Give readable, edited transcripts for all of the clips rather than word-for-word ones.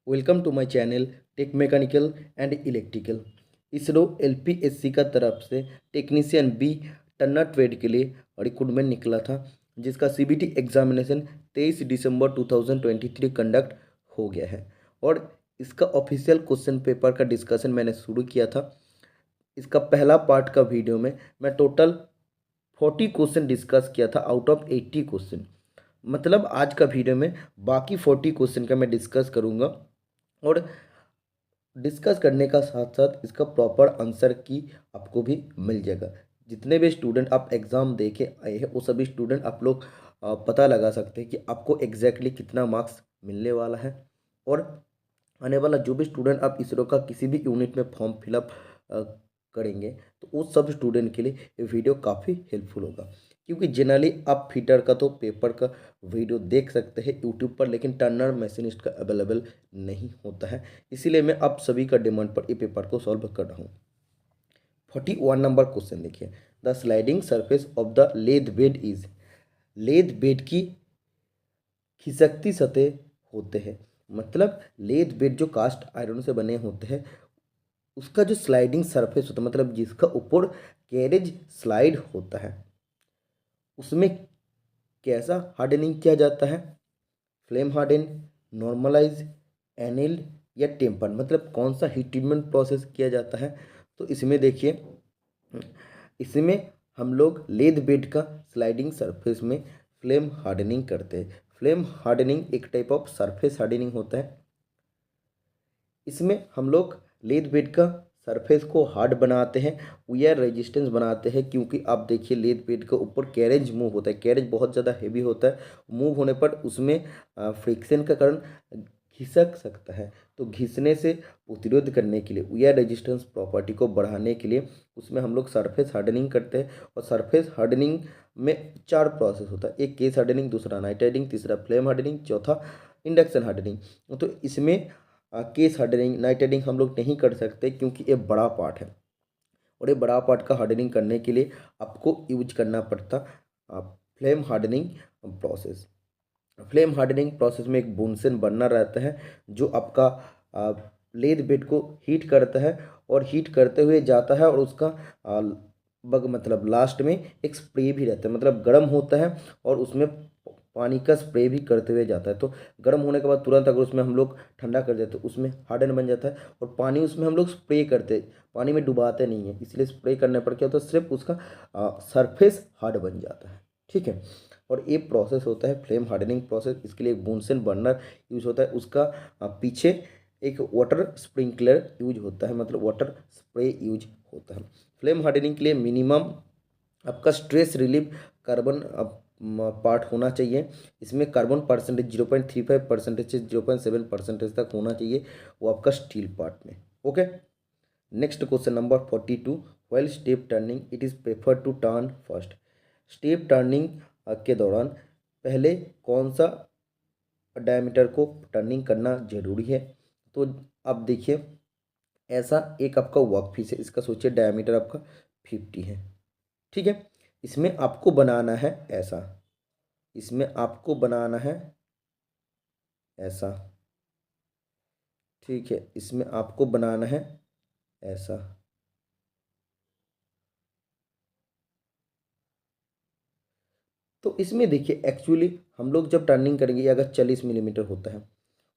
Welcome to my channel tech mechanical and electrical. ISRO LPSC का तरफ से टेक्नीशियन बी टन्ना ट्रेड के लिए रिक्रूटमेंट निकला था, जिसका सीबीटी एग्जामिनेशन 23 दिसंबर 2023 कंडक्ट हो गया है। और इसका ऑफिशियल क्वेश्चन पेपर का डिस्कशन मैंने शुरू किया था। इसका पहला पार्ट का वीडियो में मैं टोटल 40 क्वेश्चन डिस्कस किया था आउट ऑफ 80 क्वेश्चन। मतलब आज का वीडियो में बाकी 40 क्वेश्चन का मैं डिस्कस करूँगा और डिस्कस करने का साथ साथ इसका प्रॉपर आंसर की आपको भी मिल जाएगा। जितने भी स्टूडेंट आप एग्ज़ाम दे के आए हैं वो सभी स्टूडेंट आप लोग पता लगा सकते हैं कि आपको एग्जैक्टली कितना मार्क्स मिलने वाला है। और आने वाला जो भी स्टूडेंट आप इसरो का किसी भी यूनिट में फॉर्म फिलअप करेंगे तो उस सब स्टूडेंट के लिए ये वीडियो काफ़ी हेल्पफुल होगा, क्योंकि जनरली आप फिटर का तो पेपर का वीडियो देख सकते हैं यूट्यूब पर, लेकिन टर्नर मशीनिस्ट का अवेलेबल नहीं होता है। इसीलिए मैं आप सभी का डिमांड पर ये पेपर को सॉल्व कर रहा हूँ। 41 नंबर क्वेश्चन देखिए। The sliding surface of the lathe bed is. Lathe bed की खिसकती सतह होते हैं, मतलब लेद बेड जो कास्ट आयरन से बने होते हैं उसका जो स्लाइडिंग सरफेस होता है, मतलब जिसका ऊपर कैरेज स्लाइड होता है, उसमें कैसा हार्डनिंग किया जाता है? फ्लेम हार्डन, नॉर्मलाइज, एनिल्ड या टेम्पर, मतलब कौन सा हीट ट्रीटमेंट प्रोसेस किया जाता है? तो इसमें देखिए, इसमें हम लोग लेद बेड का स्लाइडिंग सरफेस में फ्लेम हार्डनिंग करते हैं। फ्लेम हार्डनिंग एक टाइप ऑफ सरफेस हार्डनिंग होता है। इसमें हम लोग लेद बेड का सरफेस को हार्ड बनाते हैं, वियर रेजिस्टेंस बनाते हैं, क्योंकि आप देखिए लेद बेड के ऊपर कैरेज मूव होता है। कैरेज बहुत ज़्यादा हेवी होता है, मूव होने पर उसमें फ्रिक्शन के कारण घिसक सकता है। तो घिसने से प्रतिरोध करने के लिए, वियर रेजिस्टेंस प्रॉपर्टी को बढ़ाने के लिए उसमें हम लोग सरफेस हार्डनिंग करते हैं। और सरफेस हार्डनिंग में 4 प्रोसेस होता है, एक केस हार्डनिंग, दूसरा नाइट हार्डनिंग, तीसरा फ्लेम हार्डनिंग, चौथा इंडक्शन हार्डनिंग। तो इसमें केस हार्डनिंग, नाइट हार्डनिंग हम लोग नहीं कर सकते, क्योंकि ये बड़ा पार्ट है और ये बड़ा पार्ट का हार्डनिंग करने के लिए आपको यूज करना पड़ता flame hardening process. Flame hardening process में एक बुनसेन बर्नर रहता है जो आपका लेद बेड को हीट करता है और हीट करते हुए जाता है, और उसका मतलब लास्ट में एक स्प्रे भी रहता है, मतलब गर्म होता है और उसमें पानी का स्प्रे भी करते हुए जाता है। तो गर्म होने के बाद तुरंत अगर उसमें हम लोग ठंडा कर देते तो उसमें हार्डन बन जाता है, और पानी उसमें हम लोग स्प्रे करते हैं, पानी में डुबाते नहीं है, इसलिए स्प्रे करने पर क्या होता है, सिर्फ उसका सरफेस हार्ड बन जाता है। ठीक है, और ये प्रोसेस होता है फ्लेम हार्डनिंग प्रोसेस। इसके लिए एक बुनसेन बर्नर यूज होता है, उसका पीछे एक वाटर स्प्रिंकलर यूज होता है, मतलब वाटर स्प्रे यूज होता है। फ्लेम हार्डनिंग के लिए मिनिमम आपका स्ट्रेस रिलीफ कार्बन पार्ट होना चाहिए। इसमें कार्बन परसेंटेज 0.35% से 0.7% तक होना चाहिए, वो आपका स्टील पार्ट में। Okay, next question number 42। While step turning it is prefer to turn first. Step turning के दौरान पहले कौन सा डायमीटर को टर्निंग करना जरूरी है? तो आप देखिए, ऐसा एक आपका वर्कपीस है, इसका सोचिए डायमीटर आपका 50 है। ठीक है, इसमें आपको बनाना है ऐसा, इसमें आपको बनाना है ऐसा। ठीक है, इसमें आपको बनाना है ऐसा। तो इसमें देखिए, एक्चुअली हम लोग जब टर्निंग करेंगे, ये अगर 40 मिलीमीटर होता है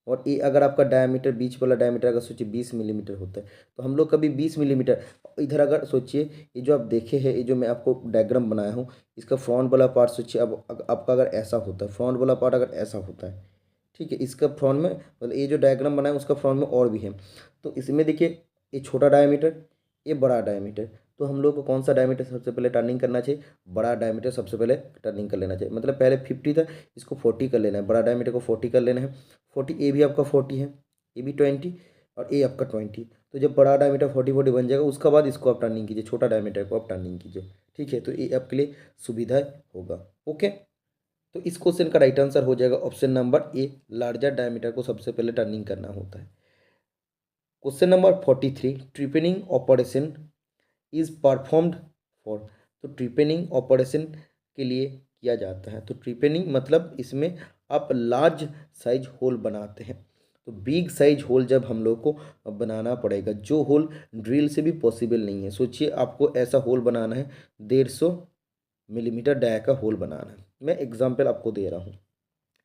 और ये अगर आपका डायमीटर, बीच वाला डायमीटर अगर सोचिए 20 मिलीमीटर होता है, तो हम लोग कभी 20 मिलीमीटर इधर अगर सोचिए, ये जो आप देखे हैं, ये जो मैं आपको डायग्राम बनाया हूँ, इसका फ्रंट वाला पार्ट सोचिए, अब आपका अगर ऐसा होता है, फ्रंट वाला पार्ट अगर ऐसा होता है, ठीक है, इसका फ्रंट में मतलब ये जो डायग्राम बनाया उसका फ्रंट में और भी है। तो इसमें देखिए, ये छोटा डायमीटर, ये बड़ा डायमीटर, तो हम लोग को कौन सा डायमीटर सबसे पहले टर्निंग करना चाहिए? बड़ा डायमीटर सबसे पहले टर्निंग कर लेना चाहिए। मतलब पहले 50 था, इसको 40 कर लेना है, बड़ा डायमीटर को 40 कर लेना है। 40, ये भी आपका 40 है, ये भी 20 और ये आपका 20। तो जब बड़ा डायमीटर 40 बन जाएगा, उसके बाद इसको आप टर्निंग कीजिए, छोटा डायमीटर को आप टर्निंग कीजिए। ठीक है, तो ये आपके लिए सुविधा होगा। ओके, तो इस क्वेश्चन का राइट आंसर हो जाएगा option number A, larger diameter को सबसे पहले टर्निंग करना होता है। Question number 43। Trepanning operation is performed for. तो ट्रिपनिंग ऑपरेशन के लिए किया जाता है। तो ट्रिपनिंग मतलब इसमें आप लार्ज साइज होल बनाते हैं। तो बिग साइज होल जब हम लोग को बनाना पड़ेगा, जो होल ड्रिल से भी पॉसिबल नहीं है। सोचिए आपको ऐसा होल बनाना है, 150 मिलीमीटर डाया का होल बनाना है। मैं एग्जांपल आपको दे रहा हूँ।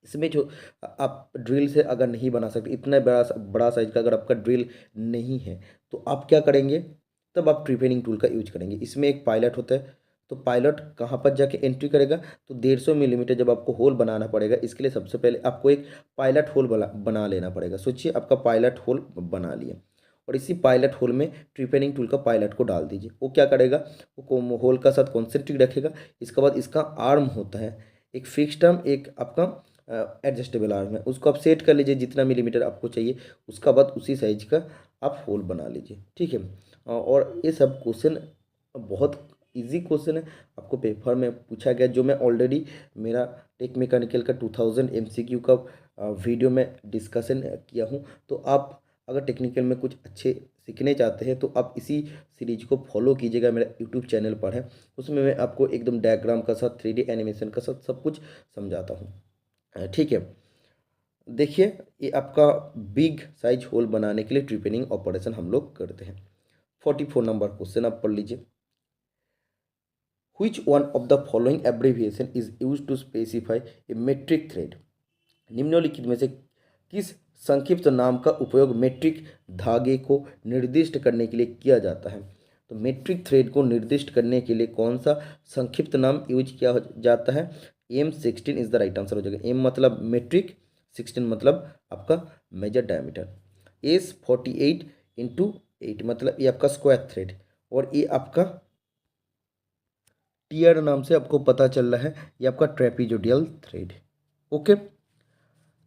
इसमें जो आप ड्रिल से अगर नहीं बना सकते, इतना बड़ा बड़ा साइज का अगर आपका ड्रिल नहीं है, तो आप क्या करेंगे, तब आप ट्रिपेनिंग टूल का यूज करेंगे। इसमें एक पायलट होता है, तो पायलट कहाँ पर जाके एंट्री करेगा, तो 150 मिलीमीटर जब आपको होल बनाना पड़ेगा, इसके लिए सबसे पहले आपको एक पायलट होल बना लेना पड़ेगा। सोचिए आपका पायलट होल बना लिया, और इसी पायलट होल में ट्रिपेनिंग टूल का पायलट को डाल दीजिए। वो क्या करेगा, वो होल का साथ कॉन्सेंट्रिक रखेगा। इसके बाद इसका आर्म होता है, एक फिक्स्ड आर्म, एक आपका एडजस्टेबल आर्म है, उसको आप सेट कर लीजिए जितना मिलीमीटर आपको चाहिए। उसका बाद उसी साइज का आप होल बना लीजिए, ठीक है। और ये सब क्वेश्चन बहुत इजी क्वेश्चन है, आपको पेपर में पूछा गया, जो मैं ऑलरेडी मेरा टेक मैकेनिकल का 2000 एमसीक्यू का वीडियो में डिस्कशन किया हूँ। तो आप अगर टेक्निकल में कुछ अच्छे सीखने चाहते हैं, तो आप इसी सीरीज को फॉलो कीजिएगा, मेरा यूट्यूब चैनल पर है। उसमें मैं आपको एकदम डायग्राम का साथ 3D एनिमेशन का साथ सब कुछ समझाता हूँ, ठीक है। देखिए, ये आपका बिग साइज होल बनाने के लिए ट्रिपेनिंग ऑपरेशन हम लोग करते हैं। 44 नंबर क्वेश्चन आप पढ़ लीजिए। Which one of the following abbreviation is used to specify a metric thread? निम्नलिखित में से किस संक्षिप्त नाम का उपयोग मेट्रिक धागे को निर्दिष्ट करने के लिए किया जाता है? तो मेट्रिक थ्रेड को निर्दिष्ट करने के लिए कौन सा संक्षिप्त नाम यूज किया जाता है? M16 is the right answer हो जाएगा। M मतलब मेट्रिक, 16 मतलब आपका मेजर डायमीटर। S48 इंटू 8 मतलब ये आपका स्क्वायर थ्रेड, और ये आपका टीयर नाम से आपको पता चल रहा है, ये आपका ट्रेपीजोडियल थ्रेड। ओके,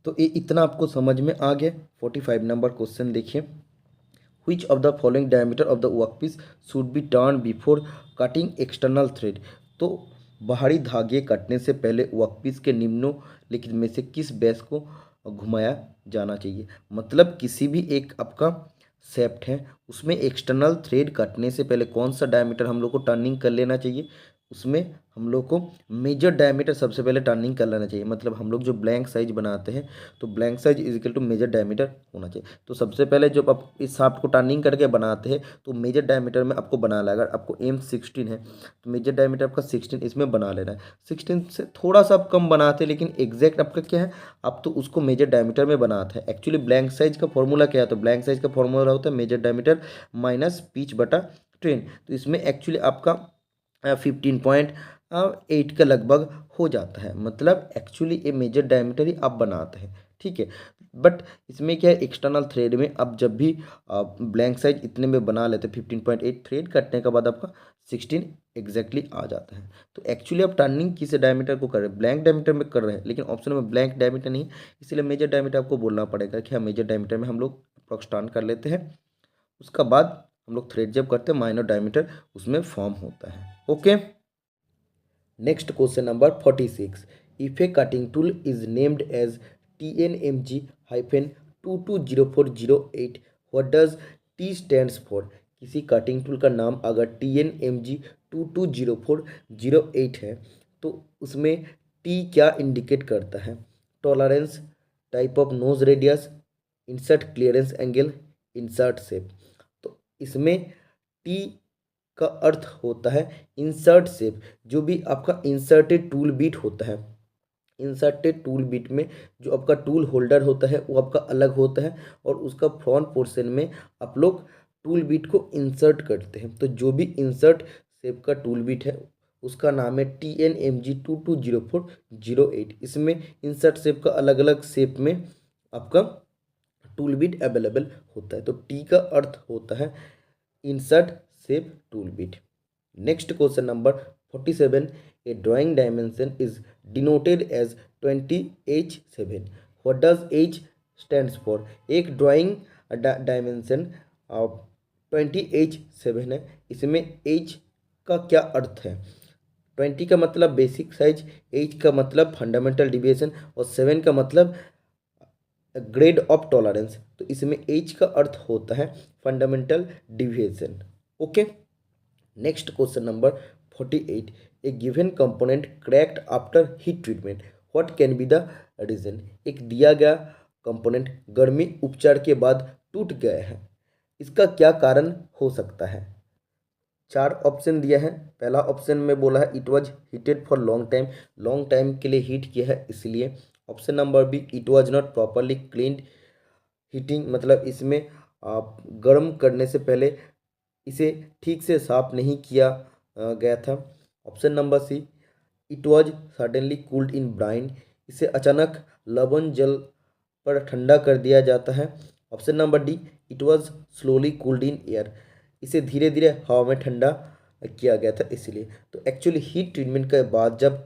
तो ये इतना आपको समझ में आ गया। 45 नंबर क्वेश्चन देखिए। Which of the following diameter of the workpiece should be turned before cutting external thread? तो बाहरी धागे कटने से पहले वर्कपीस के निम्नलिखित में से किस बेस को घुमाया जाना चाहिए? मतलब किसी भी एक आपका शेफ्ट है, उसमें एक्सटर्नल थ्रेड कटने से पहले कौन सा डायमीटर हम लोग को टर्निंग कर लेना चाहिए? उसमें हम लोग को मेजर डायमीटर सबसे पहले टर्निंग कर लेना चाहिए। मतलब हम लोग जो ब्लैंक साइज बनाते हैं, तो blank size is equal to major diameter होना चाहिए। तो सबसे पहले जब आप इस शाफ्ट को टर्निंग करके बनाते हैं, तो मेजर डायमीटर में आपको बना लेगा। अगर आपको M16 है, तो मेजर डायमीटर आपका 16 इसमें बना लेना है। 16 से थोड़ा सा आप कम बनाते हैं, लेकिन एग्जैक्ट आपका क्या है, आप तो उसको मेजर डायमीटर में बनाते हैं। एक्चुअली ब्लैंक साइज का फॉर्मूला क्या है, तो ब्लैंक साइज का फॉर्मूला होता है मेजर डायमीटर माइनस पिच बटा 10। तो इसमें एक्चुअली आपका 15.8 के लगभग हो जाता है। मतलब एक्चुअली ये मेजर डायमीटर ही आप बनाते हैं, ठीक है। बट इसमें क्या है, एक्सटर्नल थ्रेड में अब जब भी ब्लैंक साइज इतने में बना लेते हैं, 15.8 थ्रेड कटने के बाद आपका 16 एग्जैक्टली आ जाता है। तो एक्चुअली आप टर्निंग किस डायमीटर को कर रहे हैं, ब्लैंक डायमीटर में कर रहे हैं, लेकिन ऑप्शन में ब्लैंक डायमीटर नहीं, इसलिए मेजर डायमीटर आपको बोलना पड़ेगा कि हाँ मेजर डायमीटर में हम लोग अप्रॉक्स टर्न कर लेते हैं। उसका बाद हम लोग थ्रेड जब करते हैं, माइनर डायमीटर उसमें फॉर्म होता है। Okay, next question number 46। If a cutting tool is named as TNMG-220408, what does T stands for? किसी कटिंग टूल का नाम अगर TNMG-220408 है, तो उसमें टी क्या इंडिकेट करता है? Tolerance, type of nose radius, insert clearance angle, insert shape. तो इसमें टी का अर्थ होता है इंसर्ट शेप। जो भी आपका इंसर्टेड टूल बिट होता है, इंसर्टेड टूल बिट में जो आपका टूल होल्डर होता है वो आपका अलग होता है, और उसका फ्रंट पोर्शन में आप लोग टूल बिट को इंसर्ट करते हैं। तो जो भी इंसर्ट शेप का टूल बिट है, उसका नाम है TNMG-220408। इसमें इंसर्ट शेप का अलग अलग शेप में आपका टूल बिट अवेलेबल होता है। तो टी का अर्थ होता है insert shape tool bit. Next question number 47। A drawing dimension is denoted as 20H7, what does H stands for? एक ड्राइंग डायमेंशन 20H7 है, इसमें H का क्या अर्थ है? 20 का मतलब बेसिक साइज, H का मतलब फंडामेंटल डिविएशन, और 7 का मतलब ग्रेड ऑफ टॉलरेंस। तो इसमें H का अर्थ होता है fundamental deviation. Okay, next question number 48। A given component cracked after heat treatment, what can be the reason? एक दिया गया कंपोनेंट गर्मी उपचार के बाद टूट गए हैं। इसका क्या कारण हो सकता है? 4 ऑप्शन दिया है। पहला ऑप्शन में बोला है it was heated for long time के लिए हीट किया है इसलिए। Option number B, it was not properly cleaned. Heating मतलब इसमें आप गर्म करने से पहले इसे ठीक से साफ नहीं किया गया था। Option number C, it was suddenly cooled in brine. इसे अचानक लवण जल पर ठंडा कर दिया जाता है। Option number D, it was slowly cooled in air. इसे धीरे धीरे हवा में ठंडा किया गया था इसलिए। तो एक्चुअली हीट ट्रीटमेंट के बाद जब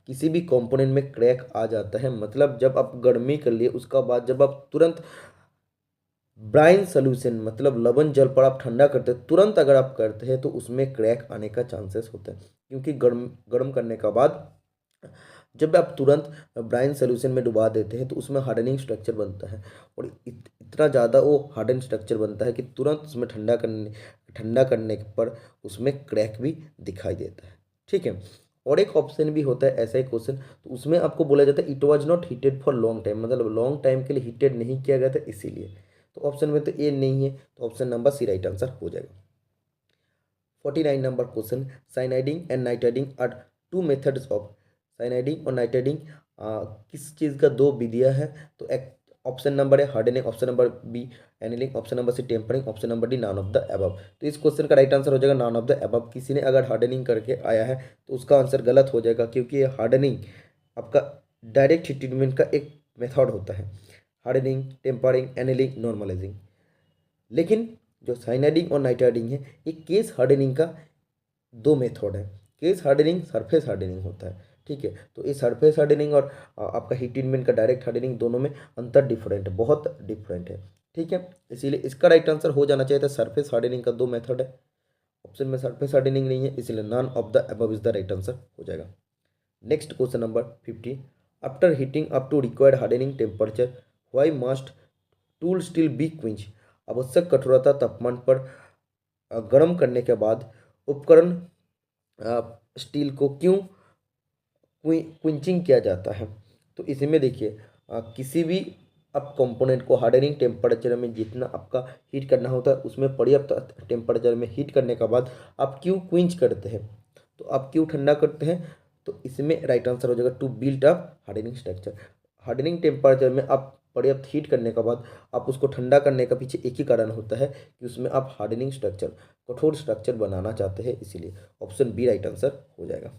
किसी भी कंपोनेंट में क्रैक आ जाता है, मतलब जब आप गर्मी कर लिए उसका बाद जब आप तुरंत ब्राइन सोल्यूशन मतलब लवण जल पर आप ठंडा करते हैं, तुरंत अगर आप करते हैं तो उसमें क्रैक आने का चांसेस होता है। क्योंकि गर्म गर्म करने का बाद जब आप तुरंत ब्राइन सोल्यूशन में डुबा देते हैं तो उसमें हार्डनिंग स्ट्रक्चर बनता है और इतना ज़्यादा वो हार्डन स्ट्रक्चर बनता है कि तुरंत उसमें ठंडा करने पर उसमें क्रैक भी दिखाई देता है। ठीक है। और एक ऑप्शन भी होता है ऐसा ही क्वेश्चन, तो उसमें आपको बोला जाता है it was not heated for long time, मतलब लॉन्ग टाइम के लिए हीटेड नहीं किया गया था इसीलिए। तो ऑप्शन में तो ए नहीं है, तो option number C right answer हो जाएगा। 49 नंबर question, cyaniding and nitriding are two methods of. Cyaniding और नाइट्राइडिंग किस चीज़ का दो विधियाँ है? तो एक ऑप्शन नंबर है hardening, option number B annealing, option number C tempering, option number D none of the above. तो इस क्वेश्चन का राइट आंसर हो जाएगा नॉन ऑफ द अबव। किसी ने अगर हार्डनिंग करके आया है तो उसका आंसर गलत हो जाएगा, क्योंकि ये हार्डनिंग आपका डायरेक्ट हीट ट्रीटमेंट का एक मेथड होता है। Hardening, tempering, annealing, normalising. लेकिन जो साइनाइडिंग और नाइट्राइडिंग है ये केस हार्डनिंग का दो मेथड है। केस हार्डनिंग सरफेस हार्डनिंग होता है। ठीक है। तो ये सरफेस हार्डनिंग और आपका हीट ट्रीटमेंट का डायरेक्ट हार्डनिंग दोनों में अंतर डिफरेंट है, बहुत डिफरेंट है। ठीक है। इसीलिए इसका राइट आंसर हो जाना चाहिए था सरफेस हार्डनिंग का दो मेथड है। ऑप्शन में सरफेस हार्डनिंग नहीं है, इसलिए none of the above is the right answer हो जाएगा। Next question number 50, after heating up to required hardening temperature why must tool still be quench. आवश्यक कठोरता तापमान पर गर्म करने के बाद उपकरण स्टील को क्यों क्विंचिंग किया जाता है? तो इसमें देखिए किसी भी आप कंपोनेंट को हार्डनिंग टेम्परेचर में जितना आपका हीट करना होता है उसमें पर्याप्त टेम्परेचर में हीट करने के बाद आप क्यों क्विंच करते हैं, तो आप क्यों ठंडा करते हैं? तो इसमें राइट आंसर हो जाएगा to build up hardening structure. Hardening temperature में आप पर्याप्त हीट करने के बाद आप उसको ठंडा करने का पीछे एक ही कारण होता है कि उसमें आप हार्डनिंग स्ट्रक्चर, कठोर स्ट्रक्चर बनाना चाहते हैं, इसीलिए ऑप्शन बी राइट आंसर हो जाएगा।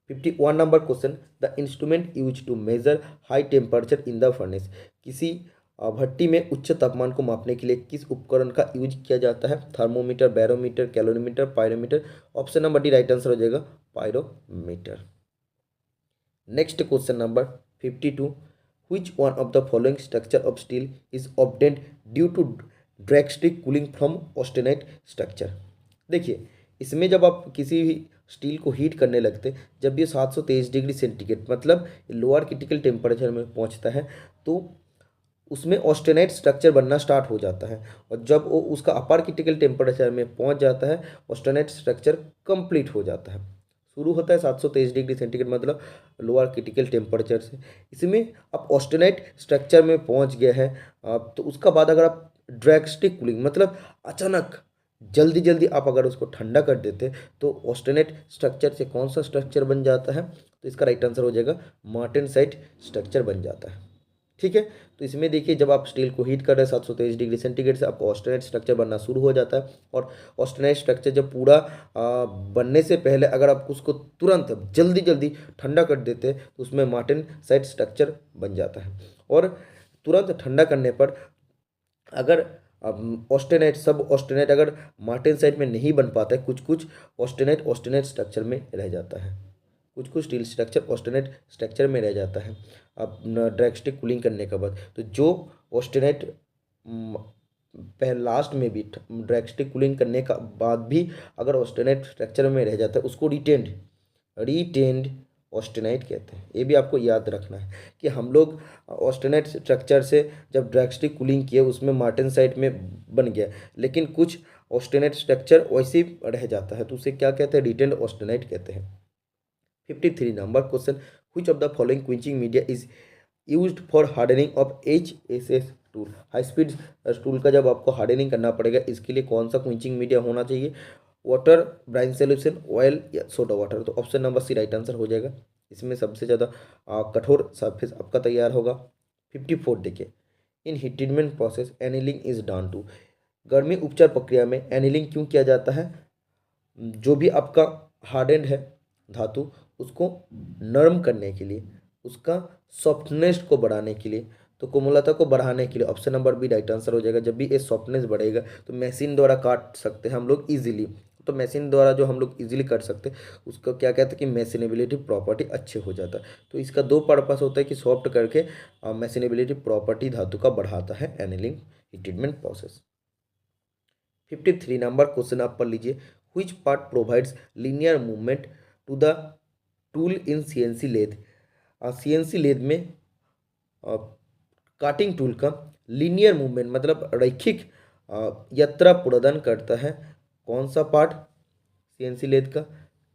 51 number question, the instrument use to measure high temperature in the furnace. किसी भट्टी में उच्च तापमान को मापने के लिए किस उपकरण का यूज किया जाता है? Thermometer, barometer, calorimeter, pyrometer. Option number D right answer हो जाएगा pyrometer. Next question number 52, which one of the following structure of steel is obtained due to drastic cooling from austenite structure। देखिए इसमें जब आप किसी भी स्टील को heat करने लगते, जब ये 723 डिग्री सेंटीग्रेड मतलब लोअर क्रिटिकल टेम्परेचर में पहुंचता है तो उसमें ऑस्टेनाइट स्ट्रक्चर बनना स्टार्ट हो जाता है, और जब वो उसका अपर क्रिटिकल टेम्परेचर में पहुंच जाता है ऑस्टेनाइट स्ट्रक्चर कंप्लीट हो जाता है। शुरू होता है 723 डिग्री सेंटीग्रेड मतलब लोअर क्रिटिकल टेम्परेचर से। इसमें आप ऑस्टेनाइट स्ट्रक्चर में पहुंच गए हैं तो उसका बाद अगर आप ड्रैस्टिक कूलिंग मतलब अचानक जल्दी जल्दी आप अगर उसको ठंडा कर देते तो ऑस्टेनाइट स्ट्रक्चर से कौन सा स्ट्रक्चर बन जाता है? तो इसका राइट आंसर हो जाएगा मार्टेनसाइट स्ट्रक्चर बन जाता है। ठीक है। तो इसमें देखिए जब आप स्टील को हीट कर रहे हैं 723 डिग्री सेंटीग्रेड से, आपको ऑस्टेनाइट स्ट्रक्चर बनना शुरू हो जाता है, और ऑस्टेनाइट स्ट्रक्चर जब पूरा बनने से पहले अगर आप उसको तुरंत जल्दी जल्दी ठंडा कर देते हैं तो उसमें मार्टेनसाइट स्ट्रक्चर बन जाता है। और तुरंत ठंडा करने पर अगर ऑस्टेनाइट सब ऑस्टेनाइट अगर मार्टेनसाइट में नहीं बन पाता है, कुछ कुछ ऑस्टेनाइट स्ट्रक्चर में रह जाता है, कुछ कुछ स्टील स्ट्रक्चर ऑस्टेनाइट स्ट्रक्चर में रह जाता है अब ड्रैस्टिक कूलिंग करने के बाद। तो जो ऑस्टेनाइट पहले लास्ट में भी ड्रैस्टिक कूलिंग करने का बाद भी अगर ऑस्टेनाइट स्ट्रक्चर में रह जाता है उसको रिटेंड ऑस्टेनाइट कहते हैं। ये भी आपको याद रखना है कि हम लोग ऑस्टेनाइट स्ट्रक्चर से जब ड्रैस्टिक कूलिंग किए उसमें मार्टेनसाइट में बन गया, लेकिन कुछ ऑस्टेनाइट स्ट्रक्चर वैसे ही रह जाता है तो उसे क्या कहते हैं? रिटेंड ऑस्टेनाइट कहते हैं। 53 number question, which of the following quenching media is used for hardening of HSS tool. High speed tool का जब आपको हार्डनिंग करना पड़ेगा, इसके लिए कौन सा क्विंचिंग मीडिया होना चाहिए? वाटर, ब्राइन सोल्यूशन, ऑयल या सोडा वाटर। तो option number C right answer हो जाएगा। इसमें सबसे ज़्यादा कठोर सरफेस आपका तैयार होगा। 54 देखिए, in heat treatment process annealing is done to. गर्मी उपचार प्रक्रिया में एनिलिंग क्यों किया जाता है? जो भी आपका हार्डेंड है धातु, उसको नरम करने के लिए, उसका सॉफ्टनेस को बढ़ाने के लिए, तो कोमलता को बढ़ाने के लिए। Option number B right answer हो जाएगा। जब भी ये सॉफ्टनेस बढ़ेगा तो मशीन द्वारा काट सकते हैं हम लोग इजीली। तो मशीन द्वारा जो हम लोग इजीली कर सकते हैं उसको क्या कहते हैं कि मैशिनेबिलिटी प्रॉपर्टी अच्छे हो जाता है। तो इसका दो पर्पस होता है कि सॉफ्ट करके मैशिनेबिलिटी प्रॉपर्टी धातु का बढ़ाता है annealing heat treatment process. 53 number question आप पढ़ लीजिए। Which part provides linear movement to the tool in CNC lathe. CNC lathe में काटिंग टूल का लीनियर मूवमेंट मतलब रैखिक यात्रा प्रदान करता है। कौन सा पार्ट CNC लेद का?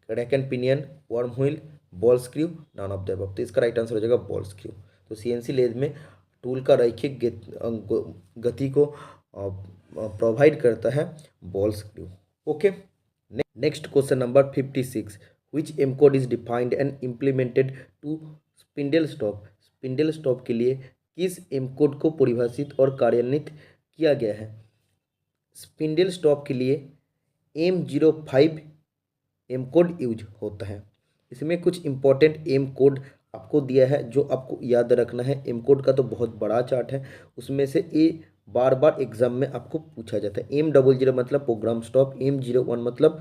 Rack and pinion, worm wheel, ball screw, none of the above. तो इसका राइट आंसर हो जाएगा बॉल स्क्रू। तो CNC लेद में टूल का रैखिक गति को प्रोवाइड करता है ball screw. Okay, next question number 56। Which M code is defined and implemented to spindle stop. Spindle stop के लिए किस एम कोड को परिभाषित और कार्यान्वित किया गया है? स्पिंडल स्टॉप के लिए M05 एम कोड यूज होता है। इसमें कुछ इंपॉर्टेंट एम कोड आपको दिया है जो आपको याद रखना है। एम कोड का तो बहुत बड़ा चार्ट है, उसमें से ये बार बार एग्जाम में आपको पूछा जाता है। M00 मतलब प्रोग्राम स्टॉप, M01 मतलब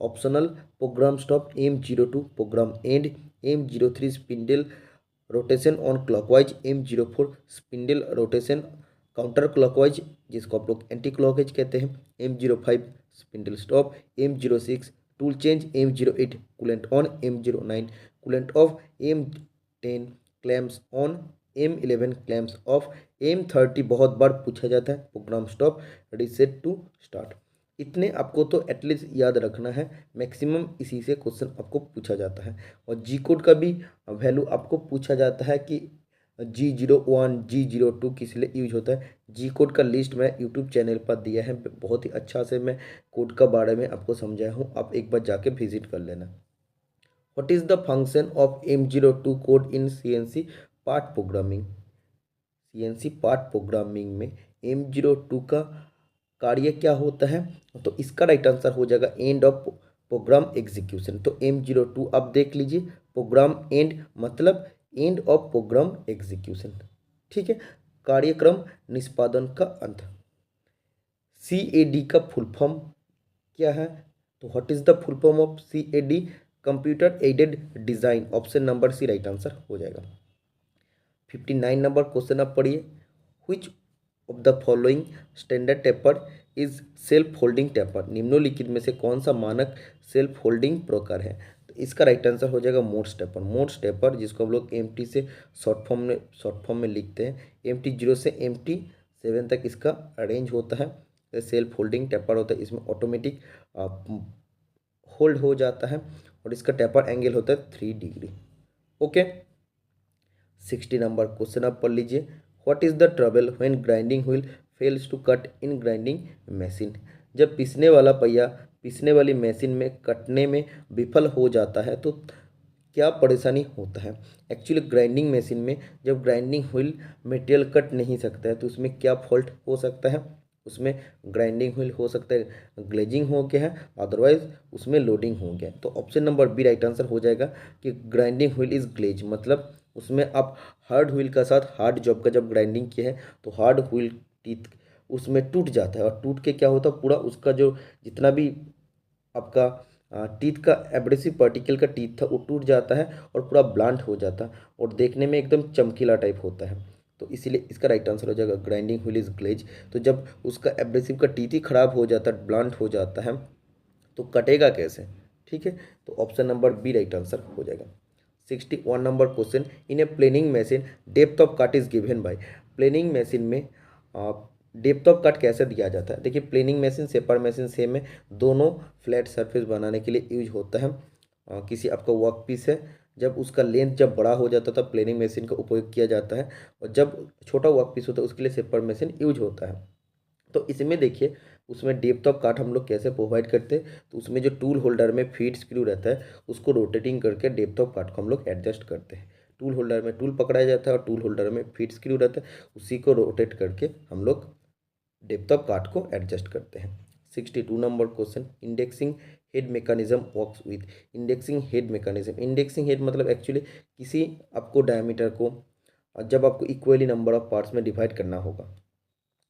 optional program stop, M02 program end, M03 spindle rotation on clockwise, M04 spindle rotation counter clockwise जिसको आप लोग एंटी क्लॉकवाइज कहते हैं, M05 spindle stop, M06 tool change, M08 coolant on, M09 coolant off, M10 clamps on, M11 clamps off, M30 बहुत बार पूछा जाता है program stop, reset to start. इतने आपको तो एटलीस्ट याद रखना है, मैक्सिमम इसी से क्वेश्चन आपको पूछा जाता है। और जी कोड का भी वैल्यू आपको पूछा जाता है कि G01 G02 किस लिए यूज होता है। जी कोड का लिस्ट मैं यूट्यूब चैनल पर दिया है, बहुत ही अच्छा से मैं कोड का बारे में आपको समझाया हूँ, आप एक बार जाके विजिट कर लेना। What is the function of M02 code in CNC part programming. CNC part programming में M02 का कार्य क्या होता है? तो इसका राइट आंसर हो जाएगा एंड ऑफ प्रोग्राम एग्जीक्यूशन। तो M02 आप देख लीजिए, प्रोग्राम एंड मतलब एंड ऑफ प्रोग्राम एग्जीक्यूशन, ठीक है, कार्यक्रम निष्पादन का अंत। CAD का फुल फॉर्म क्या है? तो what is the full form of CAD? Computer aided design. Option number C right answer हो जाएगा। 59 नंबर क्वेश्चन आप पढ़िए। Which of the following standard taper is self holding taper. निम्नलिखित में से कौन सा मानक सेल्फ होल्डिंग प्रकार है? तो इसका राइट आंसर हो जाएगा मोड्स टेपर। मोड्स टेपर जिसको हम लोग MT से शॉर्ट फॉर्म में लिखते हैं, MT0 से MT7 तक इसका अरेंज होता है। सेल्फ होल्डिंग टेपर होता है, इसमें ऑटोमेटिक होल्ड हो जाता है और इसका टेपर एंगल होता है 3 डिग्री। ओके, 60 नंबर क्वेश्चन आप पढ़ लीजिए। What is the trouble when grinding wheel fails to cut in grinding machine. जब पीसने वाला पहिया पीसने वाली मशीन में कटने में विफल हो जाता है तो क्या परेशानी होता है? एक्चुअली ग्राइंडिंग मशीन में जब ग्राइंडिंग व्हील मटेरियल कट नहीं सकता है तो उसमें क्या फॉल्ट हो सकता है? उसमें ग्राइंडिंग व्हील हो सकता है ग्लेजिंग हो गया है, अदरवाइज उसमें लोडिंग हो गया। तो option number B right answer हो जाएगा कि ग्राइंडिंग व्हील इज ग्लेज, मतलब उसमें आप हार्ड व्हील का साथ हार्ड जॉब का जब ग्राइंडिंग किया है तो हार्ड व्हील टीथ उसमें टूट जाता है और टूट के क्या होता है पूरा उसका जो जितना भी आपका टीथ का एब्रेसिव पार्टिकल का टीथ था वो टूट जाता है और पूरा ब्लंट हो जाता है और देखने में एकदम चमकीला टाइप होता है। तो इसीलिए इसका राइट आंसर हो जाएगा ग्राइंडिंग व्हील इज ग्लेज। तो जब उसका एब्रेसिव का टीथ ही खराब हो जाता है, ब्लंट हो जाता है, तो कटेगा कैसे? ठीक है, तो option number B right answer हो जाएगा। 61 number question. In a planing machine depth of cut is given by. Planing machine में डेप्थ ऑफ कट कैसे दिया जाता है? देखिए, planing machine shaper machine same है, दोनों फ्लैट सरफेस बनाने के लिए यूज होता है। किसी आपका वर्क पीस है जब उसका लेंथ जब बड़ा हो जाता है तब प्लेनिंग मशीन का उपयोग किया जाता है, और जब छोटा वर्क पीस होता है उसके लिए सेपर मशीन यूज होता है। तो इसमें देखिए उसमें डेप्थ ऑफ काट हम लोग कैसे प्रोवाइड करते हैं, तो उसमें जो टूल होल्डर में फीड स्क्रू रहता है उसको रोटेटिंग करके डेप्थ ऑफ काट को हम लोग एडजस्ट करते हैं। टूल होल्डर में टूल पकड़ाया जाता है और टूल होल्डर में फीड स्क्रू रहता है, उसी को रोटेट करके हम लोग डेप्थ ऑफ काट को एडजस्ट करते हैं। 62 number question, indexing head mechanism works with. Indexing head mechanism, indexing head मतलब एक्चुअली किसी आपको डायमीटर को जब आपको इक्वली नंबर ऑफ पार्ट्स में डिवाइड करना होगा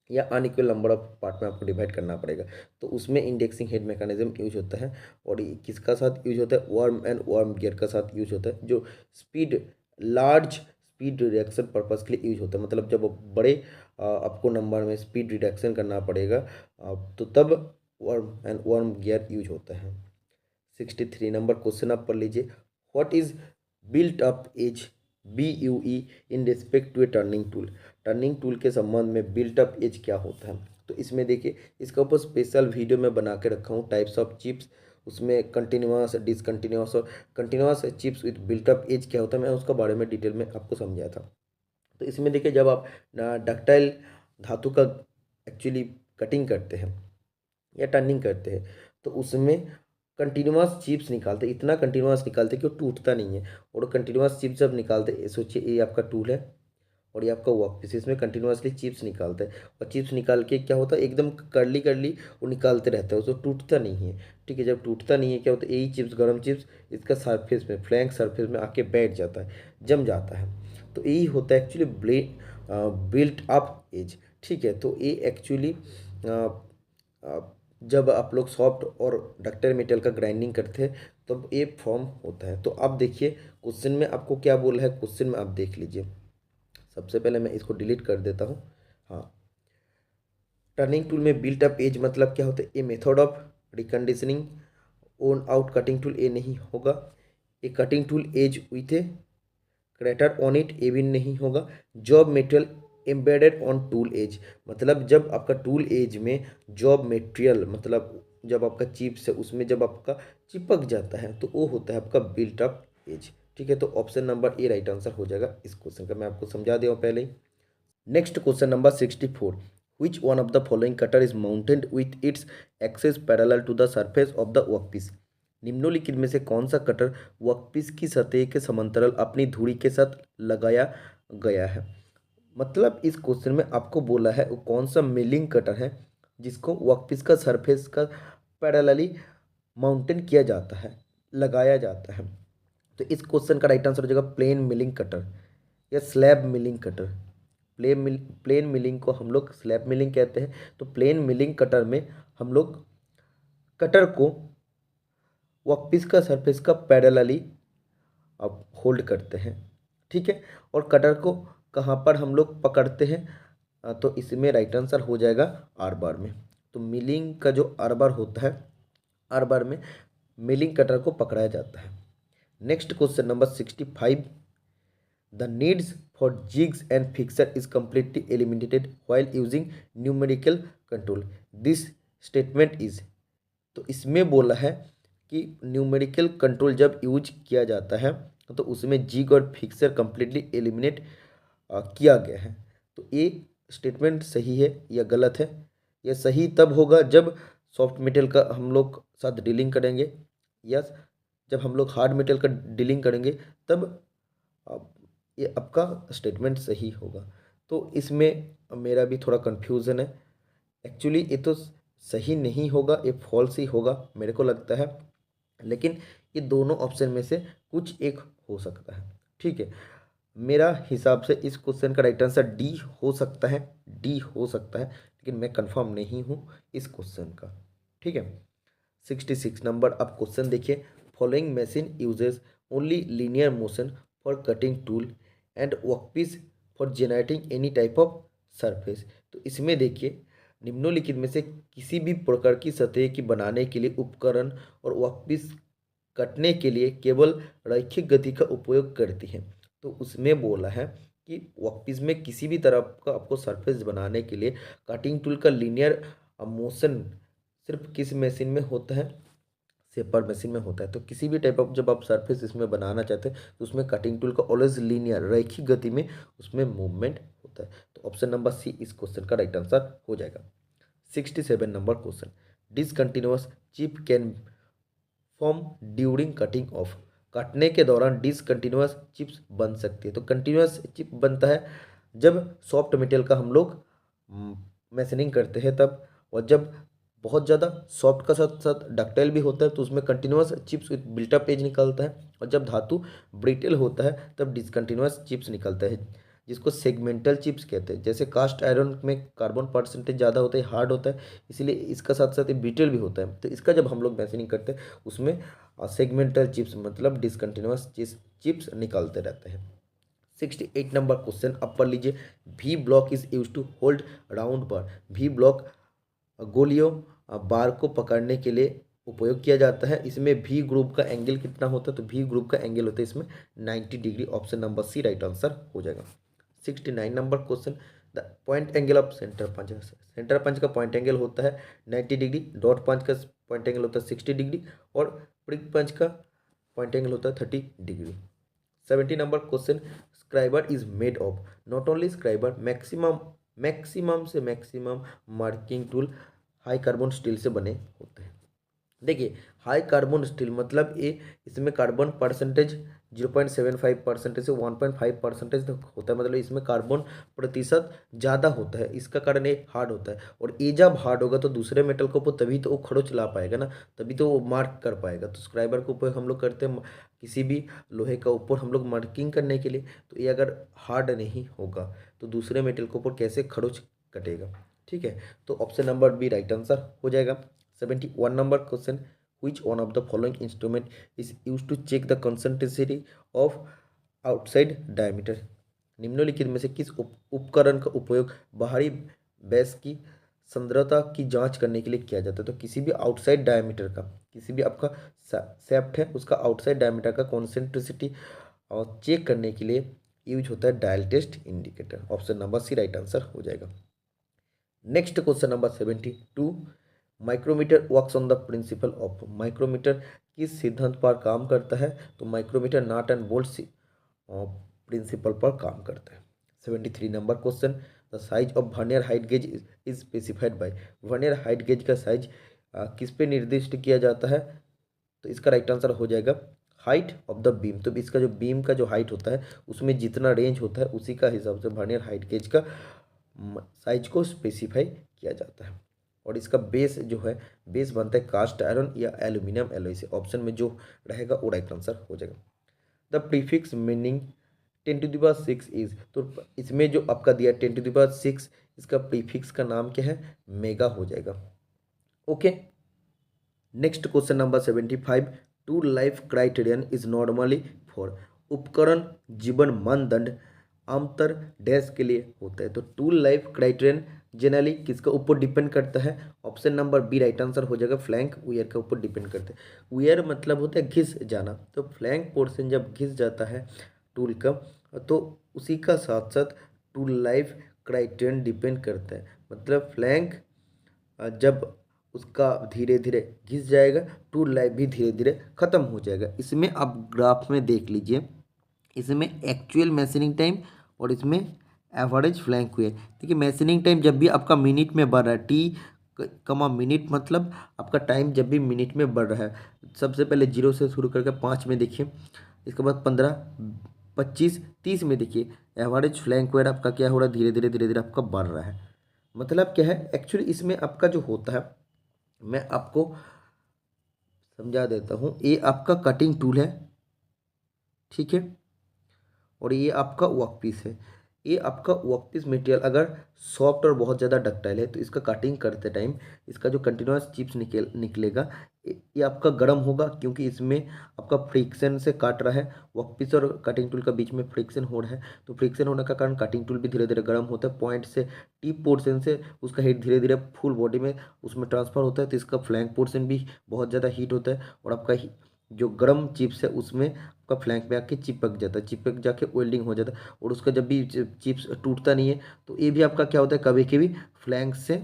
या अनइक्वल नंबर ऑफ पार्ट में आपको डिवाइड करना पड़ेगा, तो उसमें इंडेक्सिंग हेड मैकेनिज्म यूज होता है। और ये किसका साथ यूज होता है, वर्म एंड वर्म गियर का साथ यूज होता है, जो speed large speed reduction purpose के लिए यूज होता है। मतलब जब बड़े आपको नंबर में स्पीड रिडक्शन करना पड़ेगा तो तब worm and worm gear use होता है। 63 नंबर क्वेश्चन आप पढ़ लीजिए, what is built up edge BUE in respect to a turning tool. Turning tool के संबंध में बिल्ट अप एज क्या होता है, तो इसमें देखिए इसका ऊपर स्पेशल वीडियो में बना के रखा हूँ, टाइप्स ऑफ चिप्स, उसमें कंटिन्यूस डिसकंटिन्यूस और continuous chips with built up edge क्या होता है, मैं उसका बारे में डिटेल में आपको समझाया था। तो इसमें देखिए जब आप डक्टाइल धातु का एक्चुअली कटिंग करते हैं या टर्निंग करते हैं तो उसमें कंटिन्यूस चिप्स निकालते, इतना कंटिन्यूस निकालते कि वो टूटता नहीं है। और कंटिन्यूस चिप्स जब निकालते, सोचिए ये आपका टूल है और ये आपका वर्क पीस, इसमें कंटिन्यूसली चिप्स निकालते हैं और चिप्स निकाल के क्या होता है एकदम कर्ली कर्ली वो निकालते रहता है, उसको टूटता नहीं है। ठीक है, जब टूटता नहीं है क्या होता है, यही चिप्स गर्म चिप्स इसका सरफेस में फ्लैंक सरफेस में आके बैठ जाता है, जम जाता है। तो यही होता है एक्चुअली बिल्ट अप एज। ठीक है, तो ये एक्चुअली जब आप लोग सॉफ्ट और डक्टाइल मेटल का ग्राइंडिंग करते हैं तब ये फॉर्म होता है। तो अब देखिए क्वेश्चन में आपको क्या बोला है, क्वेश्चन में आप देख लीजिए। सबसे पहले मैं इसको डिलीट कर देता हूँ। हाँ, टर्निंग टूल में बिल्ट अप एज मतलब क्या होता है, A method of reconditioning on out cutting tool, A नहीं होगा। A cutting tool edge with a crater on it, A भी नहीं होगा। Job material embedded on tool edge, मतलब जब आपका टूल एज में जॉब मेटेरियल मतलब जब आपका चिप्स है उसमें जब आपका चिपक जाता है तो वो होता है आपका बिल्ट अप एज। ठीक है, तो ऑप्शन नंबर ए राइट आंसर हो जाएगा इस क्वेश्चन का, मैं आपको समझा दिया हूँ पहले ही। Next question number 64, which one of the following cutter is mounted with its axis parallel to the surface of the workpiece. निम्नलिखित में से कौन सा कटर वर्कपीस की सतह के समांतराल अपनी धुरी के साथ लगाया गया है। मतलब इस क्वेश्चन में आपको बोला है वो कौन सा मिलिंग कटर है जिसको वर्कपीस का सरफेस का पैरेलली माउंटेन किया जाता है, लगाया जाता है। तो इस क्वेश्चन का राइट आंसर हो जाएगा प्लेन मिलिंग कटर या slab milling cutter. Plain milling को हम लोग स्लैब मिलिंग कहते हैं। तो प्लेन मिलिंग कटर में हम लोग कटर को वर्कपीस का सरफेस का पैरेलली अब होल्ड करते हैं। ठीक है, और कटर को कहाँ पर हम लोग पकड़ते हैं, तो इसमें राइट आंसर हो जाएगा आर बार में। तो मिलिंग का जो आर बार होता है, आर बार में मिलिंग कटर को पकड़ाया जाता है। Next question number 65, the needs for jigs and fixer is completely eliminated while using numerical control, this statement is। तो इसमें बोला है कि न्यूमेरिकल कंट्रोल जब यूज किया जाता है तो उसमें जिग और फिक्सर कंप्लीटली एलिमिनेट किया गया है। तो ये स्टेटमेंट सही है या गलत है, यह सही तब होगा जब सॉफ्ट मेटल का हम लोग साथ डीलिंग करेंगे, या जब हम लोग हार्ड मेटल का डीलिंग करेंगे तब ये आपका स्टेटमेंट सही होगा। तो इसमें मेरा भी थोड़ा कन्फ्यूज़न है, एक्चुअली ये तो सही नहीं होगा, ये फॉल्स ही होगा मेरे को लगता है, लेकिन ये दोनों ऑप्शन में से कुछ एक हो सकता है। ठीक है, मेरा हिसाब से इस क्वेश्चन का राइट आंसर डी हो सकता है, डी हो सकता है, लेकिन मैं कंफर्म नहीं हूँ इस क्वेश्चन का। ठीक है, 66 नंबर आप क्वेश्चन देखिए, following machine uses only linear motion for cutting tool and workpiece for generating any type of surface. तो इसमें देखिए निम्नलिखित में से किसी भी प्रकार की सतह की बनाने के लिए उपकरण और वर्कपीस कटने के लिए केवल रैखिक गति का उपयोग करती है। तो उसमें बोला है कि वर्कपीस में किसी भी तरह का आपको सरफेस बनाने के लिए कटिंग टूल का लीनियर मोशन सिर्फ किस मशीन में होता है, शेपर मशीन में होता है। तो किसी भी टाइप ऑफ जब आप सरफेस इसमें बनाना चाहते हैं तो उसमें कटिंग टूल का ऑलवेज लीनियर रैखिक गति में उसमें मूवमेंट होता है। तो ऑप्शन नंबर सी इस क्वेश्चन का राइट आंसर हो जाएगा। 67 number question, discontinuous chip can form during cutting of. काटने के दौरान डिसकंटिन्यूअस चिप्स बन सकती है। तो कंटिन्यूअस चिप बनता है जब सॉफ्ट मटेरियल का हम लोग मैशनिंग करते हैं तब, और जब बहुत ज़्यादा सॉफ्ट का साथ साथ डक्टाइल भी होता है तो उसमें continuous chips with built up edge निकलता है, और जब धातु ब्रिटेल होता है तब डिसकंटिन्यूअस चिप्स निकलता है जिसको सेगमेंटल चिप्स कहते हैं। जैसे कास्ट आयरन में कार्बन परसेंटेज ज़्यादा होता है, हार्ड होता है, इसीलिए इसका साथ साथ ब्रिटेल भी होता है। तो इसका जब हम लोग मैशनिंग करते हैं उसमें सेगमेंटल चिप्स मतलब डिसकंटिन्यूअस चिप्स निकलते रहते हैं। 68 नंबर क्वेश्चन अब पढ़ लीजिए। V block is use to hold round bar. V block गोलियों बार को पकड़ने के लिए उपयोग किया जाता है। इसमें भी ग्रुप का एंगल कितना होता है? तो भी ग्रुप का एंगल होता है इसमें 90 degree. Option number C right answer हो जाएगा। 69 number question, the point angle of centre punch. Centre punch का पॉइंट एंगल होता है 90 डिग्री, डॉट पंच का पॉइंट एंगल होता है 60 डिग्री, और प्रिक पंच का पॉइंट एंगल होता है 30 degree. 70 number question, scriber is made of. Not only scriber, maximum से maximum marking tool high carbon steel से बने होते हैं। देखिए हाई कार्बन स्टील मतलब ये इसमें कार्बन परसेंटेज 0.75% से 1.5% तक होता है, मतलब इसमें कार्बन प्रतिशत ज़्यादा होता है। इसका कारण ये हार्ड होता है, और ये जब हार्ड होगा तो दूसरे मेटल के ऊपर तभी तो वो खरोच ला पाएगा ना, तभी तो वो मार्क कर पाएगा। तो स्क्राइबर के ऊपर हम लोग करते हैं किसी भी लोहे का ऊपर हम लोग मार्किंग करने के लिए, तो ये अगर हार्ड नहीं होगा तो दूसरे मेटल के ऊपर कैसे खरोच कटेगा। ठीक है, तो option number B right answer हो जाएगा। 71 number question, which one of the following instrument is used to check the concentricity of outside diameter। निम्नलिखित में से किस उपकरण का उपयोग बाहरी बैस की सांद्रता की जांच करने के लिए किया जाता है? तो किसी भी आउटसाइड डायमीटर का, किसी भी आपका शेफ्ट है उसका आउटसाइड डायमीटर का कॉन्सेंट्रिसिटी चेक करने के लिए यूज होता है dial test indicator. Option number C right answer हो जाएगा। Next question number 72, micrometer works on the principle of. Micrometer किस सिद्धांत पर काम करता है? तो micrometer nut and bolt principle पर काम करता है। 73 number question, the size of vernier height gauge is specified by. Vernier height gauge का साइज किस पे निर्दिष्ट किया जाता है? तो इसका राइट आंसर हो जाएगा हाइट ऑफ द बीम। तो इसका जो बीम का जो हाइट होता है उसमें जितना रेंज होता है उसी का हिसाब से वर्नियर हाइट गेज का साइज को स्पेसिफाई किया जाता है। और इसका बेस जो है, बेस बनता है कास्ट आयरन या एल्यूमिनियम एलॉय से। ऑप्शन में जो रहेगा वो राइट आंसर हो जाएगा। The prefix meaning 10⁶ is. तो इसमें जो आपका दिया 10⁶, इसका प्रीफिक्स का नाम क्या है? मेगा हो जाएगा। Okay, next question number 75, tool life criterion is normally for. उपकरण जीवन मानदंड आमतौर डैश के लिए होता है। तो टू लाइफ क्राइटेरियन जनरली किसका ऊपर डिपेंड करता है? Option number B right answer हो जाएगा, फ्लैंक वियर के ऊपर डिपेंड करता है। वियर मतलब होता है घिस जाना, तो फ्लैंक पोर्शन जब घिस जाता है टूल का तो उसी का साथ साथ टूल लाइफ क्राइटेरियन डिपेंड करता है। मतलब फ्लैंक जब उसका धीरे धीरे घिस जाएगा टूल लाइफ भी धीरे धीरे ख़त्म हो जाएगा। इसमें आप ग्राफ में देख लीजिए, इसमें एक्चुअल मैशनिंग टाइम और इसमें एवरेज फ्लैंक हुए। देखिए मैशनिंग टाइम जब भी आपका मिनट में बढ़ रहा है, टी कमा मिनट मतलब आपका टाइम जब भी मिनट में बढ़ रहा है, सबसे पहले 0 से शुरू करके 5 में देखिए, इसके बाद 15, 25, 30 में देखिए एवरेज फ्लैंक वेयर आपका क्या हो रहा है? धीरे धीरे आपका बढ़ रहा है। मतलब क्या है एक्चुअली इसमें आपका जो होता है, मैं आपको समझा देता हूँ। ये आपका कटिंग टूल है, ठीक है, और ये आपका वर्कपीस है। ये आपका वर्कपीस मटेरियल अगर सॉफ्ट और बहुत ज़्यादा डक्टाइल है तो इसका कटिंग करते टाइम इसका जो कंटिन्यूस चिप्स निकलेगा ये आपका गर्म होगा, क्योंकि इसमें आपका फ्रिक्शन से काट रहा है। वर्कपीस और कटिंग टूल का बीच में फ्रिक्शन हो रहा है, तो फ्रिक्शन होने का कारण कटिंग टूल भी धीरे धीरे गर्म होता है। पॉइंट से टिप पोर्शन से उसका हीट धीरे धीरे फुल बॉडी में उसमें ट्रांसफ़र होता है, तो इसका फ्लैंक पोर्शन भी बहुत ज़्यादा हीट होता है, और आपका जो गर्म चिप्स है उसमें आपका फ्लैंक पे आके चिपक जाता है, चिपक जाके वेल्डिंग हो जाता है, और उसका जब भी चिप्स टूटता नहीं है तो ये भी आपका क्या होता है, कभी कभी फ्लैंक से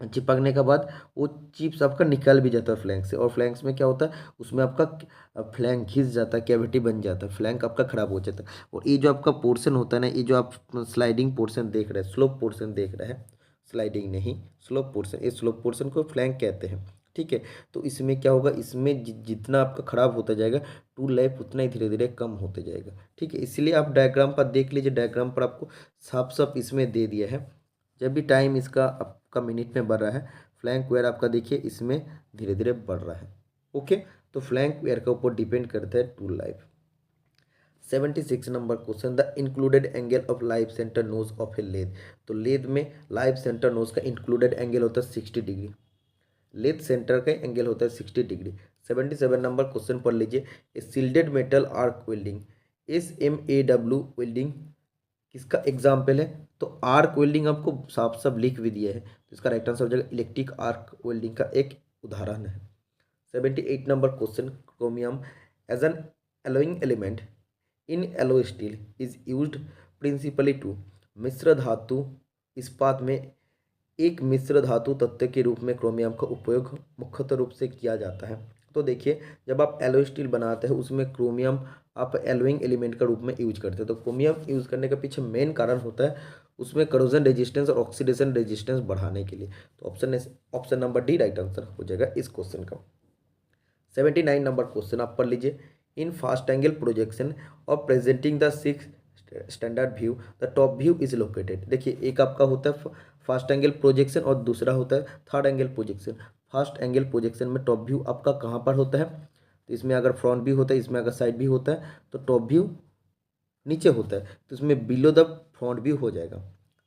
चिपकने के बाद वो चिप्स आपका निकल भी जाता है फ्लैंक से, और फ्लैंक्स में क्या होता है, उसमें आपका फ्लैंक घिस जाता है, कैविटी बन जाता है, फ्लैंक आपका खराब हो जाता है। और ये जो आपका पोर्शन होता है ना, ये जो आप स्लाइडिंग पोर्शन देख रहे हैं, स्लोप पोर्शन देख रहे हैं, स्लाइडिंग नहीं, स्लोप पोर्शन, इस स्लोप पोर्शन को फ्लैंक कहते हैं। ठीक है, तो इसमें क्या होगा, इसमें जितना आपका खराब होता जाएगा टूल लाइफ उतना ही धीरे धीरे कम होते जाएगा। ठीक है, इसलिए आप डायग्राम पर देख लीजिए, डायग्राम पर आपको साफ साफ इसमें दे दिया है। जब भी टाइम इसका आपका मिनट में बढ़ रहा है, फ्लैंक वेयर आपका देखिए इसमें धीरे धीरे बढ़ रहा है। ओके, तो फ्लैंक वेयर के ऊपर डिपेंड करता है tool life. 76 number question, the included angle of live centre nose of a lathe. तो लेथ में लाइफ सेंटर नोज का इंक्लूडेड एंगल होता है 60 डिग्री, लेथ सेंटर का एंगल होता है 60 डिग्री। 77 नंबर क्वेश्चन पढ़ लीजिए, a shielded metal arc welding, SMAW welding किसका एग्जाम्पल है? तो आर्क वेल्डिंग आपको साफ साफ लिख भी दिया है, तो इसका राइट आंसर हो जाएगा इलेक्ट्रिक आर्क वेल्डिंग का एक उदाहरण है। 78 number question, chromium as an alloying element in alloy steel is used principally to. मिश्र धातु इस्पात में एक मिश्र धातु तत्व के रूप में क्रोमियम का उपयोग मुख्यतः रूप से किया जाता है। तो देखिए, जब आप एलो स्टील बनाते हैं उसमें क्रोमियम आप एलोइंग एलिमेंट का रूप में यूज करते हैं। तो क्रोमियम यूज करने के पीछे मेन कारण होता है उसमें करोजन रेजिस्टेंस और ऑक्सीडेशन रेजिस्टेंस बढ़ाने के लिए। तो option number D right answer हो जाएगा इस क्वेश्चन का। 79 नंबर क्वेश्चन आप पढ़ लीजिए, इन फास्ट एंगल प्रोजेक्शन और presenting the six standard view the top view is located. देखिए, एक आपका होता है फास्ट एंगल प्रोजेक्शन और दूसरा होता है third angle projection. Fast angle projection में टॉप व्यू आपका कहाँ पर होता है? तो इसमें अगर फ्रंट व्यू होता है, इसमें अगर साइड व्यू होता है, तो टॉप व्यू नीचे होता है, तो इसमें बिलो द फ्रंट व्यू हो जाएगा।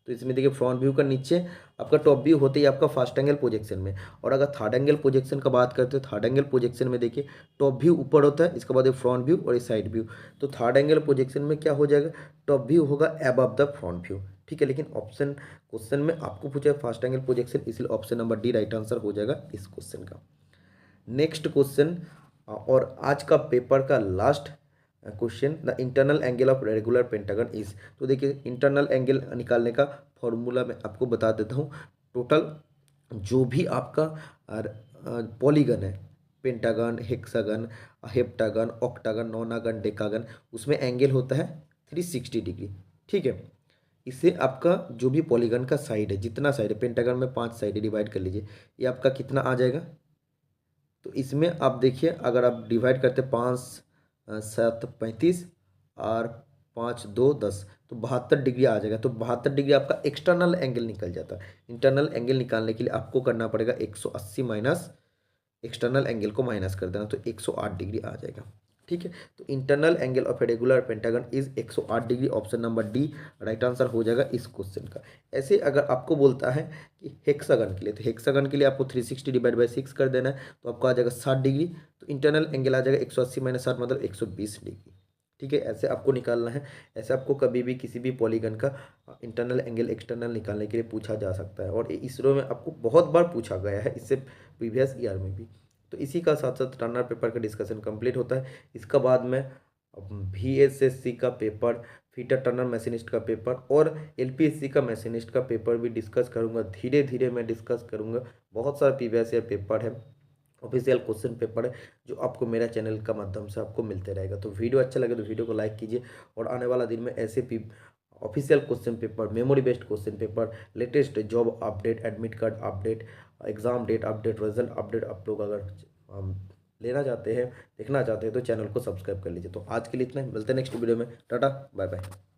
तो इसमें देखिए, फ्रंट व्यू का नीचे आपका टॉप व्यू होते ही आपका फर्स्ट एंगल प्रोजेक्शन में। और अगर थर्ड एंगल प्रोजेक्शन का बात करते हैं, थर्ड एंगल प्रोजेक्शन में देखिए टॉप व्यू ऊपर होता है, इसके बाद ये फ्रंट व्यू और ये साइड व्यू। तो थर्ड एंगल प्रोजेक्शन में क्या हो जाएगा, टॉप व्यू होगा अबव द फ्रंट व्यू। ठीक है, लेकिन ऑप्शन क्वेश्चन में आपको पूछा है फर्स्ट एंगल प्रोजेक्शन, इसलिए option number D right answer हो जाएगा इस क्वेश्चन का। नेक्स्ट क्वेश्चन और आज का पेपर का last question, the internal angle of regular pentagon is. तो देखिए, इंटरनल एंगल निकालने का फॉर्मूला मैं आपको बता देता हूँ। टोटल जो भी आपका पॉलीगन है, pentagon, hexagon, heptagon, octagon, नोनागन, decagon, उसमें एंगल होता है 360 डिग्री। ठीक है, इससे आपका जो भी पॉलीगन का साइड है, जितना साइड है, पेंटागन में 5 साइड है, डिवाइड कर लीजिए, ये आपका कितना आ जाएगा? तो इसमें आप देखिए, अगर आप डिवाइड करते 5 7 35 और 5 2 10, तो 72 डिग्री आ जाएगा। तो 72 डिग्री आपका एक्सटर्नल एंगल निकल जाता है। इंटरनल एंगल निकालने के लिए आपको करना पड़ेगा 180 माइनस एक्सटर्नल एंगल को माइनस कर देना, तो 108 डिग्री आ जाएगा। ठीक है, तो internal angle of a regular pentagon is 108 degree. Option number D right answer हो जाएगा इस क्वेश्चन का। ऐसे अगर आपको बोलता है कि हेक्सागन के लिए, तो हेक्सागन के लिए आपको 360 डिवाइड बाई 6 कर देना है, तो आपको आ जाएगा 60 डिग्री। तो इंटरनल एंगल आ जाएगा 180 माइनस 60 मतलब 120 डिग्री। ठीक है, ऐसे आपको निकालना है। ऐसे आपको कभी भी किसी भी पॉलीगन का इंटरनल एंगल एक्सटर्नल निकालने के लिए पूछा जा सकता है, और इसरो में आपको बहुत बार पूछा गया है, इससे प्रीवियस ईयर में भी। तो इसी का साथ साथ टर्नर पेपर का डिस्कशन कंप्लीट होता है। इसका बाद में VSSC का पेपर, फीटर टर्नर मैशिनिस्ट का पेपर और LPSC का मैशिनिस्ट का पेपर भी डिस्कस करूंगा। धीरे धीरे मैं डिस्कस करूंगा। बहुत सारा प्रीवियस ईयर पेपर है, ऑफिशियल क्वेश्चन पेपर है, जो आपको मेरा चैनल का माध्यम से आपको मिलते रहेगा। तो वीडियो अच्छा लगे तो वीडियो को लाइक कीजिए, और आने वाला दिन में ऐसे official question paper, memory based question paper, latest job update, admit card update, exam date update, result update, आप लोग अगर लेना चाहते हैं, देखना चाहते हैं, तो चैनल को सब्सक्राइब कर लीजिए। तो आज के लिए इतना ही, मिलते हैं नेक्स्ट वीडियो में। Tata bye bye.